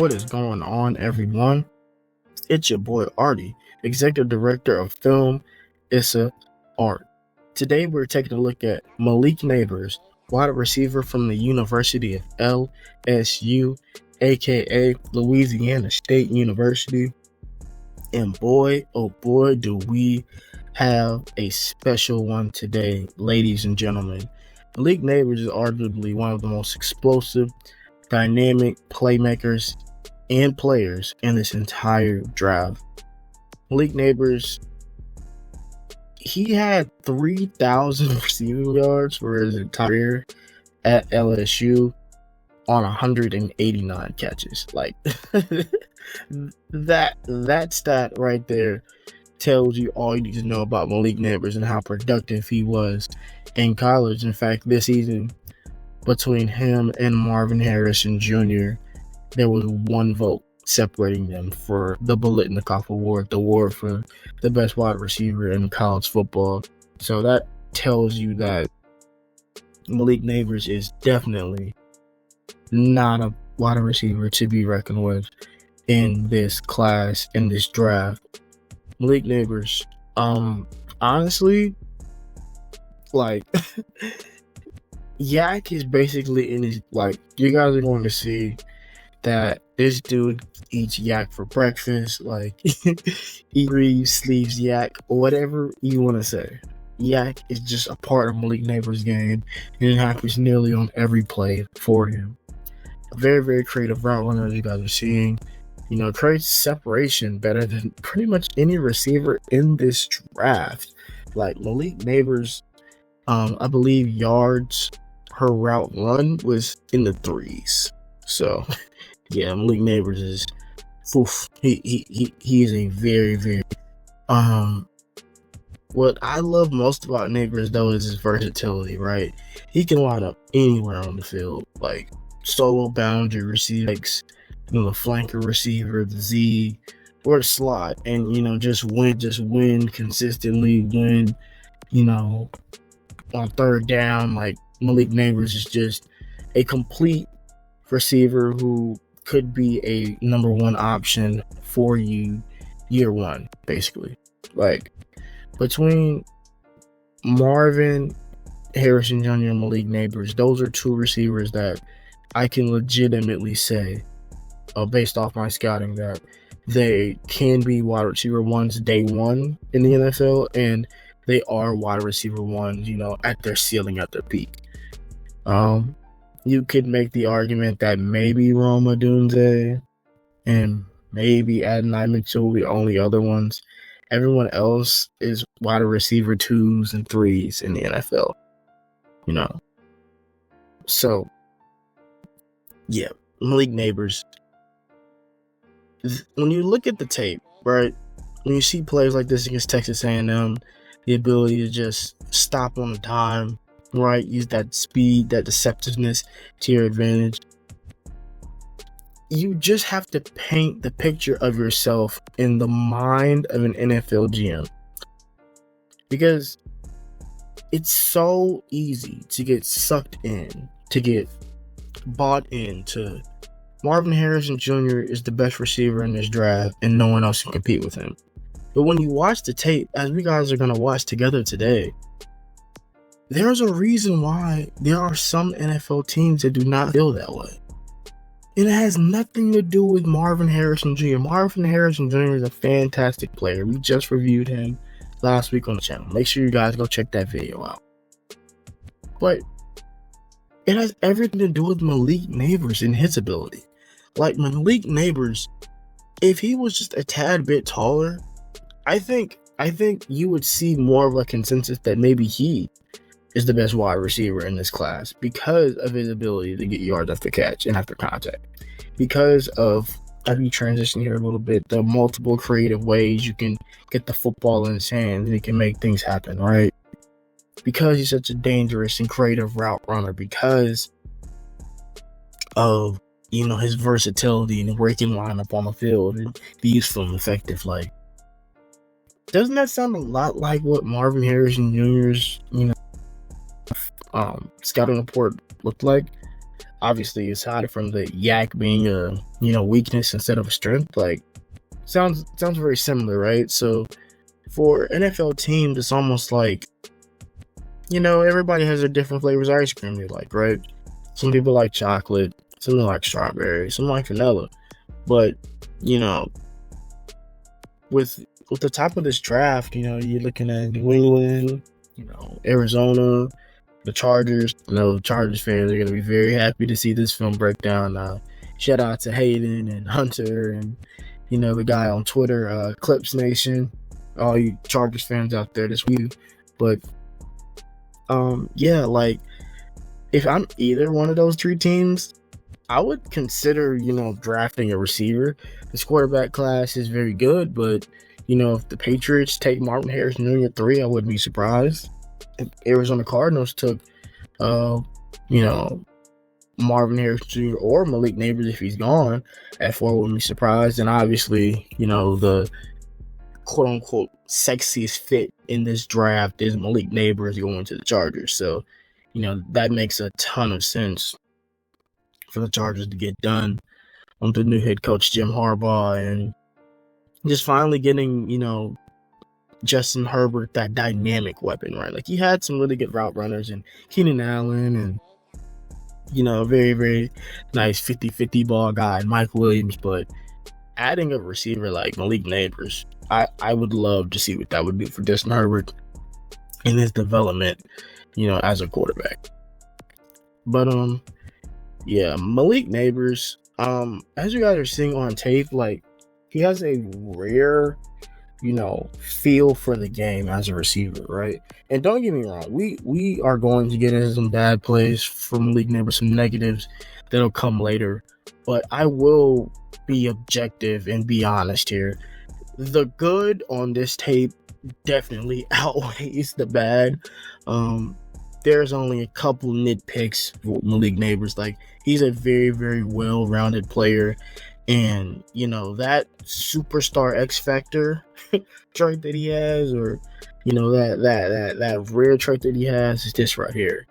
What is going on, everyone? It's your boy Artie, Executive Director of Film, Issa Art. Today we're taking a look at Malik Nabers, wide receiver from the University of LSU, aka Louisiana State University. And boy, oh boy, do we have a special one today, ladies and gentlemen. Malik Nabers is arguably one of the most explosive, dynamic playmakers and players in this entire draft. Malik Nabers, he had 3,000 receiving yards for his entire career at LSU on 189 catches. Like that stat right there tells you all you need to know about Malik Nabers and how productive he was in college. In fact, this season, between him and Marvin Harrison Jr., there was one vote separating them for the Biletnikoff Award, the award for the best wide receiver in college football. So that tells you that Malik Nabers is definitely not a wide receiver to be reckoned with in this class, in this draft. Malik Nabers, honestly, like, YAC is basically in his, like, you guys are going to see that this dude eats YAC for breakfast, like, he breathes, sleeps YAC, or whatever you want to say. YAC is just a part of Malik Nabers' game, and it happens nearly on every play for him. A very, very creative route runner, as you guys are seeing. You know, creates separation better than pretty much any receiver in this draft. Like, Malik Nabers, I believe yards per route run was in the 3s. So, yeah, Malik Nabers is, he is a very, very, what I love most about Nabers, though, is his versatility, right? He can line up anywhere on the field, like solo boundary receivers, the flanker receiver, the Z, or the slot, and, just win consistently, win, on third down. Like, Malik Nabers is just a complete receiver who could be a number one option for you year one, basically. Like, between Marvin Harrison Jr. and Malik Nabers, those are two receivers that I can legitimately say, based off my scouting, that they can be wide receiver ones day one in the NFL, and they are wide receiver ones, at their ceiling, at their peak. You could make the argument that maybe Rome Odunze and maybe Adonai Mitchell were the only other ones. Everyone else is wide receiver 2s and 3s in the NFL. So, yeah, Malik Nabers. When you look at the tape, right, when you see plays like this against Texas A&M, the ability to just stop on a dime, right, use that speed, that deceptiveness to your advantage, you just have to paint the picture of yourself in the mind of an NFL GM. Because it's so easy to get sucked in, to get bought into Marvin Harrison Jr. is the best receiver in this draft, and no one else can compete with him. But when you watch the tape, as we guys are going to watch together today, there's a reason why there are some NFL teams that do not feel that way. And it has nothing to do with Marvin Harrison Jr. Marvin Harrison Jr. is a fantastic player. We just reviewed him last week on the channel. Make sure you guys go check that video out. But it has everything to do with Malik Nabers and his ability. Like, Malik Nabers, if he was just a tad bit taller, I think you would see more of a consensus that maybe he is the best wide receiver in this class because of his ability to get yards after catch and after contact. Because of, as we transition here a little bit, the multiple creative ways you can get the football in his hands and he can make things happen, right? Because he's such a dangerous and creative route runner, because of, his versatility and where he can line up on the field and be useful and effective. Like, doesn't that sound a lot like what Marvin Harrison Jr.'s, scouting report looked like? obviously, aside from the YAC being a weakness instead of a strength, like sounds very similar, right? So for NFL teams, it's almost like everybody has their different flavors of ice cream they like, right? Some people like chocolate, some like strawberry, some like vanilla, but with the top of this draft, you're looking at New England, Arizona, the Chargers. Chargers fans are going to be very happy to see this film breakdown. Shout out to Hayden and Hunter and, the guy on Twitter, Clips Nation. All you Chargers fans out there this week. But, like, if I'm either one of those three teams, I would consider, drafting a receiver. This quarterback class is very good, but, if the Patriots take Marvin Harrison Jr. at 3, I wouldn't be surprised. If Arizona Cardinals took, Marvin Harrison Jr. or Malik Nabers if he's gone at 4, I wouldn't be surprised. And obviously, the quote-unquote sexiest fit in this draft is Malik Nabers going to the Chargers. So, that makes a ton of sense for the Chargers to get done on the new head coach, Jim Harbaugh, and just finally getting, Justin Herbert, that dynamic weapon, right? Like, he had some really good route runners and Keenan Allen and, very, very nice 50-50 ball guy, Mike Williams, but adding a receiver like Malik Nabers, I would love to see what that would do for Justin Herbert in his development, as a quarterback. But, Malik Nabers, as you guys are seeing on tape, like, he has a rare, feel for the game as a receiver, right? And don't get me wrong, we are going to get into some bad plays from Malik Nabers, some negatives that'll come later, but I will be objective and be honest here. The good on this tape definitely outweighs the bad. There's only a couple nitpicks for Malik Nabers. Like, he's a very, very well-rounded player. And, that superstar X factor trait that he has, or, that rare trait that he has is this right here.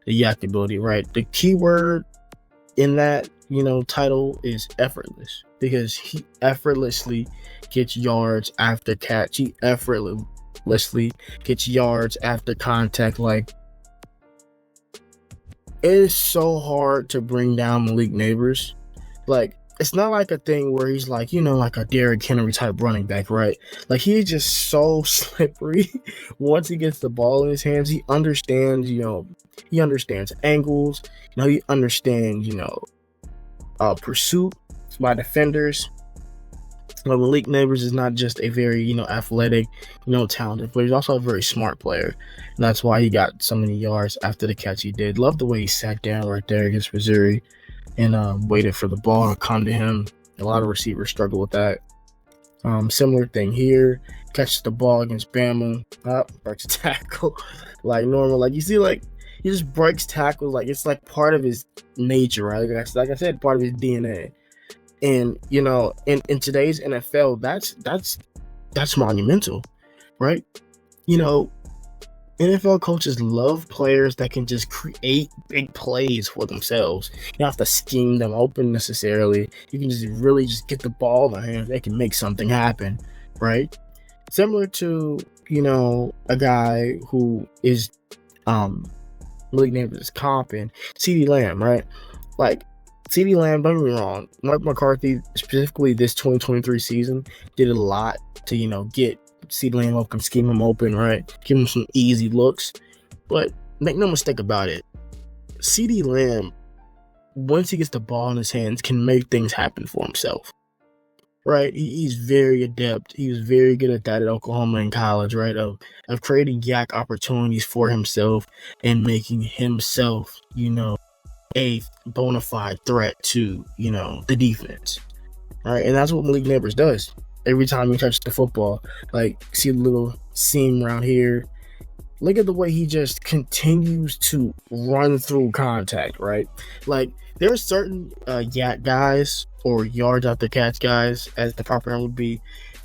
The YAC ability, right? The key word in that, title is effortless, because he effortlessly gets yards after catch. He effortlessly gets yards after contact. Like, it is so hard to bring down Malik Nabers. Like, it's not like a thing where he's like, like a Derrick Henry type running back, right? Like, he's just so slippery. Once he gets the ball in his hands, he understands, he understands angles, he understands, pursuit by defenders. But Malik Nabers is not just a very, athletic, talented player. He's also a very smart player. And that's why he got so many yards after the catch he did. Love the way he sat down right there against Missouri and waited for the ball to come to him. A lot of receivers struggle with that. Similar thing here. Catches the ball against Bama. Breaks a tackle. Like normal. Like, you see, like, he just breaks tackles. Like, it's like part of his nature, right? Like I said, part of his DNA. And, in today's NFL, that's monumental, right? NFL coaches love players that can just create big plays for themselves. You don't have to scheme them open necessarily. You can just really just get the ball in their hands. They can make something happen, right? Similar to, a guy who is Malik Nabers' comp and CeeDee Lamb, right? Like, CeeDee Lamb, don't get me wrong, Mike McCarthy, specifically this 2023 season, did a lot to, get CeeDee Lamb open, scheme him open, right? Give him some easy looks. But make no mistake about it, CeeDee Lamb, once he gets the ball in his hands, can make things happen for himself, right? He's very adept. He was very good at that at Oklahoma in college, right? Of creating YAC opportunities for himself and making himself, a bona fide threat to, the defense, right? And that's what Malik Nabers does. Every time he touches the football, like, see a little seam around here. Look at the way he just continues to run through contact, right? Like, there are certain YAC guys, or yards after catch guys, as the proper term would be.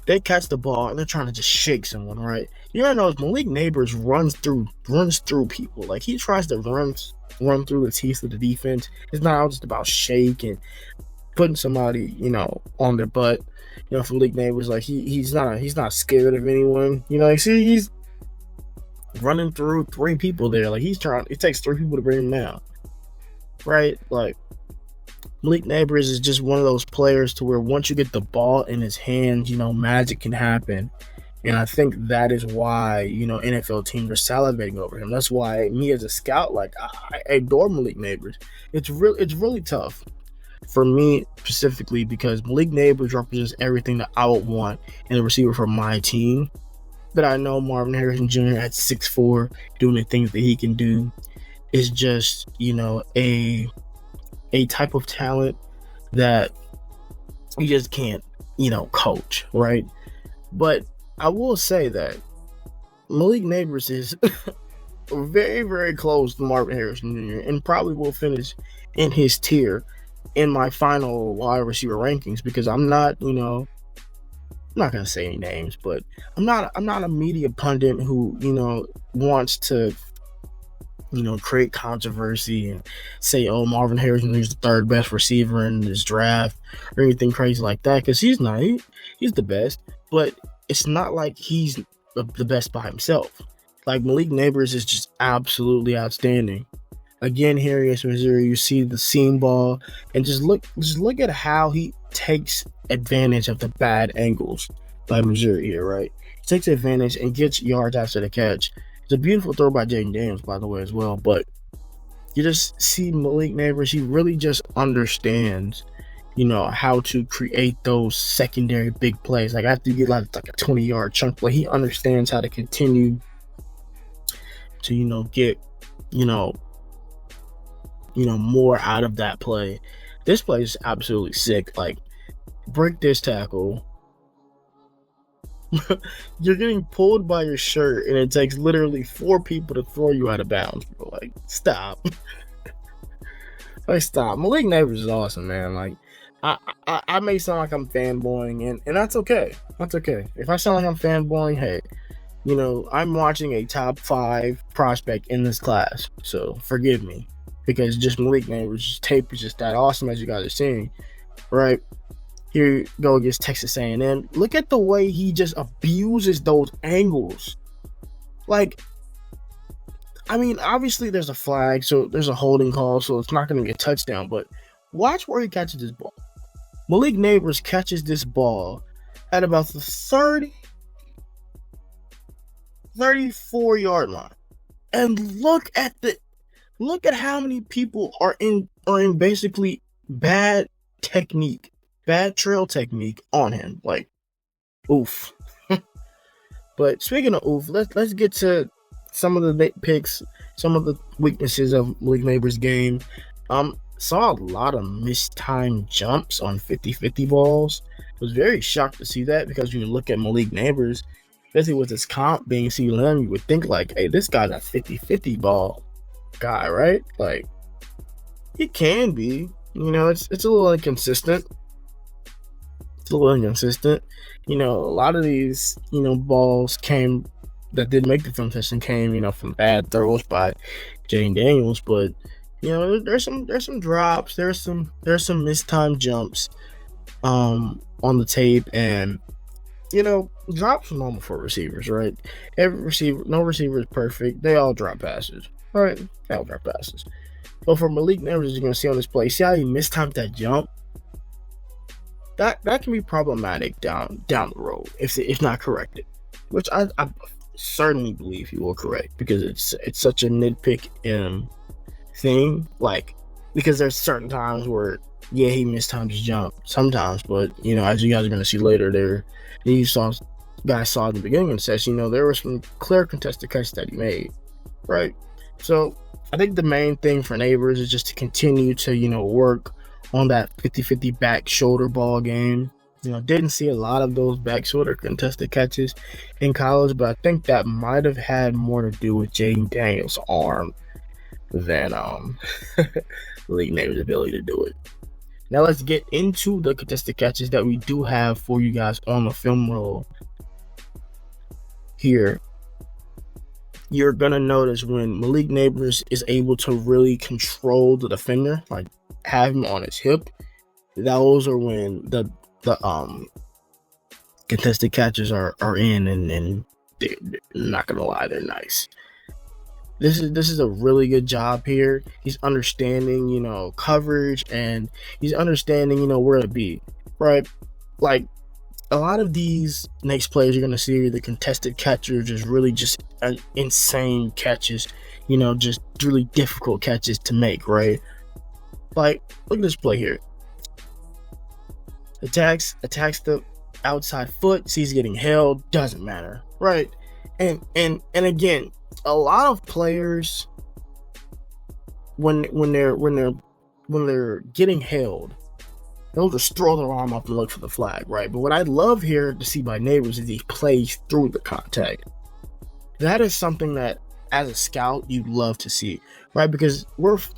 They catch the ball and they're trying to just shake someone, right? You gotta know Malik Nabers runs through people. Like, he tries to run through the teeth of the defense. It's not all just about shake and putting somebody, on their butt. For Malik Nabers, like he's not scared of anyone. He's running through 3 people there. Like, it takes 3 people to bring him down. Right? Like, Malik Nabers is just one of those players to where once you get the ball in his hands, magic can happen. And I think that is why, NFL teams are salivating over him. That's why me as a scout, like, I adore Malik Nabers. It's really tough for me specifically because Malik Nabers represents everything that I would want in a receiver for my team. But I know Marvin Harrison Jr. at 6'4", doing the things that he can do is just, a type of talent that you just can't, coach, right? But I will say that Malik Nabers is very, very close to Marvin Harrison Jr. and probably will finish in his tier in my final wide receiver rankings because I'm not, I'm not gonna say any names, but I'm not a media pundit who, wants to, create controversy and say, oh, Marvin Harrison is the 3rd best receiver in this draft or anything crazy like that, because he's not. He's the best, but it's not like he's the best by himself. Like, Malik Nabers is just absolutely outstanding. Again, here against Missouri, you see the seam ball, and just look at how he takes advantage of the bad angles by Missouri here, right? He takes advantage and gets yards after the catch. It's a beautiful throw by Jaden Daniels, by the way, as well. But you just see Malik Nabers, he really just understands, how to create those secondary big plays. Like, after you get like a 20-yard chunk play, he understands how to continue to, get, more out of that play. This play is absolutely sick. Like, break this tackle. You're getting pulled by your shirt, and it takes literally 4 people to throw you out of bounds, bro. Like, stop. Like, stop. Malik Nabers is awesome, man. Like, I may sound like I'm fanboying, and that's okay. That's okay. If I sound like I'm fanboying, hey, I'm watching a top 5 prospect in this class, so forgive me. Because just Malik Nabers' tape is just that awesome, as you guys are seeing, right? Here you go against Texas A&M. Look at the way he just abuses those angles. Like, I mean, obviously there's a flag, so there's a holding call, so it's not going to be a touchdown. But watch where he catches this ball. Malik Nabers catches this ball at about the 34-yard line. And look at how many people are in basically bad trail technique on him. Like, oof. But speaking of oof, let's get to some of the nitpicks, some of the weaknesses of Malik Nabers' game. Saw a lot of mistimed jumps on 50-50 balls. Was very shocked to see that because when you look at Malik Nabers, especially with his comp being CLM, you would think like, hey, this guy's a 50-50 ball guy, right? Like, he can be. It's a little inconsistent. A lot of these, balls that didn't make the film session came, from bad throws by Jaden Daniels, but there's some drops, there's some mistimed jumps on the tape, and drops are normal for receivers, right? No receiver is perfect. They all drop passes, right? They all drop passes. But for Malik Nabers, you're gonna see on this play, see how he mistimed that jump? That can be problematic down the road if not corrected, which I certainly believe he will correct, because it's such a nitpick thing. Like, because there's certain times where he mistimes his jump sometimes, but as you guys are gonna see later, guys saw at the beginning of the session, there were some clear contested catches that he made, right? So I think the main thing for Nabers is just to continue to work on that 50-50 back shoulder ball game. Didn't see a lot of those back shoulder contested catches in college, but I think that might have had more to do with Jaden Daniels' arm than Malik Nabers' ability to do it. Now let's get into the contested catches that we do have for you guys on the film roll here. you're gonna notice when Malik Nabers is able to really control the defender, like have him on his hip, those are when the contested catches are in, and they're not gonna lie, they're nice. This is a really good job here. He's understanding, coverage, and he's understanding, where to be, right? Like, a lot of these next players you're going to see, the contested catchers, just really just insane catches, just really difficult catches to make, right? Like, look at this play here. Attacks the outside foot, sees getting held, doesn't matter, right? And again, a lot of players, when they're getting held, they'll just throw their arm up and look for the flag, right? But what I love here to see by Nabers is he plays through the contact. That is something that, as a scout, you'd love to see, right? Because let's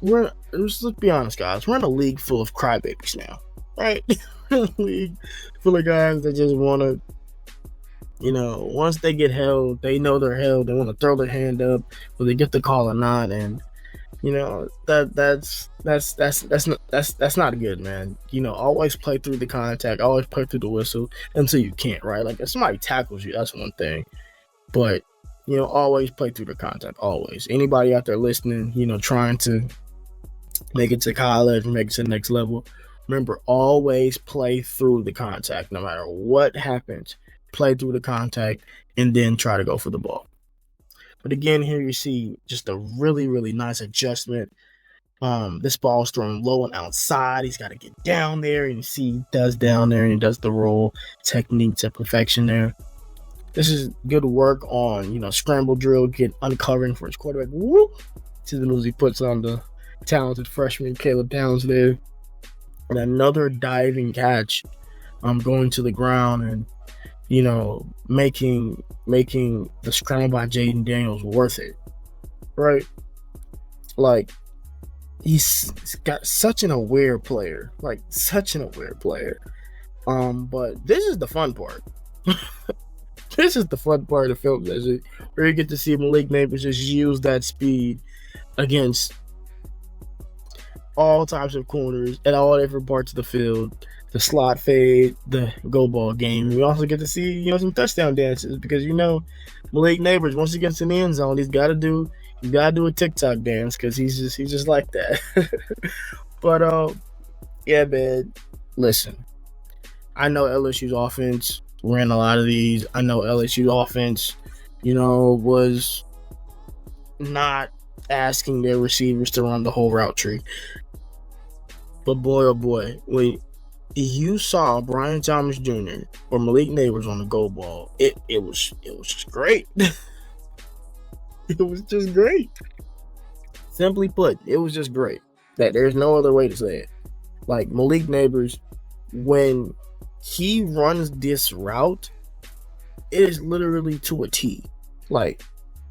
be honest, guys, we're in a league full of crybabies now, right? We're in a league full of guys that just want to, once they get held, they know they're held. They want to throw their hand up, whether they get the call or not, and that's not good, man. Always play through the contact, always play through the whistle until you can't, right? Like, if somebody tackles you, that's one thing, but always play through the contact. Always. Anybody out there listening, trying to make it to college, make it to the next level, remember, always play through the contact. No matter what happens, play through the contact and then try to go for the ball. But again, here you see just a really, really nice adjustment. This ball's thrown low and outside. He's got to get down there, and you see he does down there, and he does the roll technique to perfection there. This is good work on, scramble drill, get uncovering for his quarterback. Whoop! See the moves he puts on the talented freshman Caleb Downs there. And another diving catch, going to the ground and, making the scramble by Jaden Daniels worth it, right? Like, he's got such an aware player, but this is the fun part. This is the fun part of the film session, where you get to see Malik Nabers just use that speed against all types of corners at all different parts of the field, the slot fade, the go ball game. We also get to see, some touchdown dances, because Malik Nabers, once he gets in the end zone, he's got to do a TikTok dance, because he's just like that. But yeah, man. Listen, I know LSU's offense ran a lot of these. I know LSU's offense, was not asking their receivers to run the whole route tree. But boy, oh boy, when you saw Brian Thomas Jr. or Malik Nabers on the go ball, it was just great. It was just great. Simply put, it was just great. That there's no other way to say it. Like, Malik Nabers, when he runs this route, it is literally to a T. Like,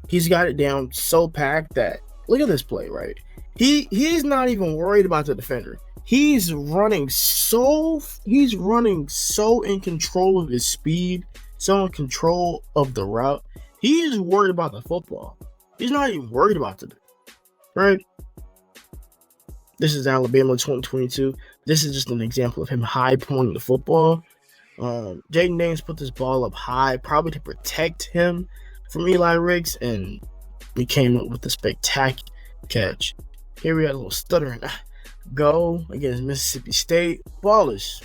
he's got it down so packed that, look at this play, right? He's not even worried about the defender. He's running so in control of his speed, so in control of the route. He's worried about the football. He's not even worried about it, right? This is Alabama 2022. This is just an example of him high pointing the football. Jaden Daniels put this ball up high, probably to protect him from Eli Ricks, and he came up with a spectacular catch. Here we got a little stuttering go against Mississippi State. Ball is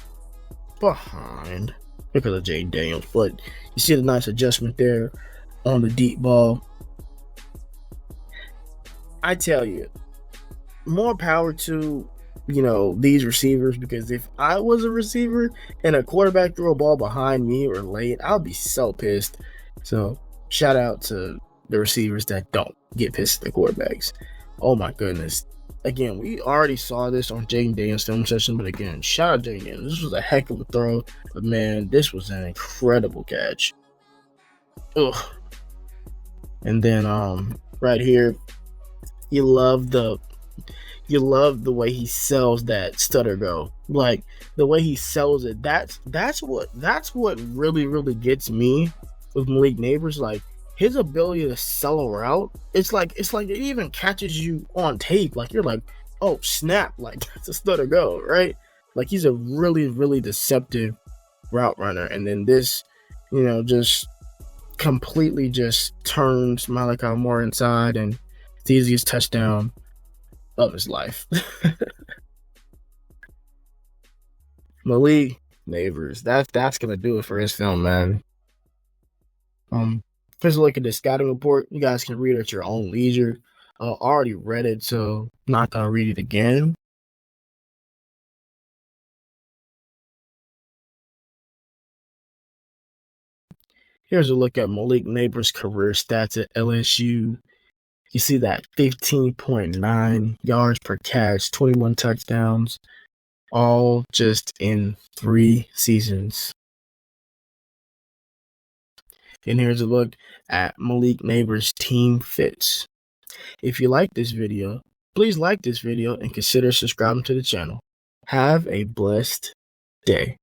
behind because of Jaden Daniels, but you see the nice adjustment there on the deep ball. I tell you, more power to these receivers, because if I was a receiver and a quarterback threw a ball behind me or late, I'll be so pissed. So shout out to the receivers that don't get pissed at the quarterbacks. Oh my goodness. Again, we already saw this on Jaden Daniels' film session, but again, shout out Jaden Daniels. This was a heck of a throw, but man, this was an incredible catch. Ugh. And then right here, you love the way he sells that stutter go. Like, the way he sells it, that's what really, really gets me with Malik Nabers. Like, his ability to sell a route, it's like it even catches you on tape. Like, you're like, oh snap, like that's just let it go, right? Like, he's a really, really deceptive route runner. And then this, just completely just turns Malik more inside, and it's the easiest touchdown of his life. Malik Nabers. That's gonna do it for his film, man. Here's a look at the scouting report. You guys can read it at your own leisure. Already read it, so not gonna read it again. Here's a look at Malik Nabers' career stats at LSU. You see that 15.9 yards per catch, 21 touchdowns, all just in 3 seasons. And here's a look at Malik Nabers' team fits. If you like this video, please like this video and consider subscribing to the channel. Have a blessed day.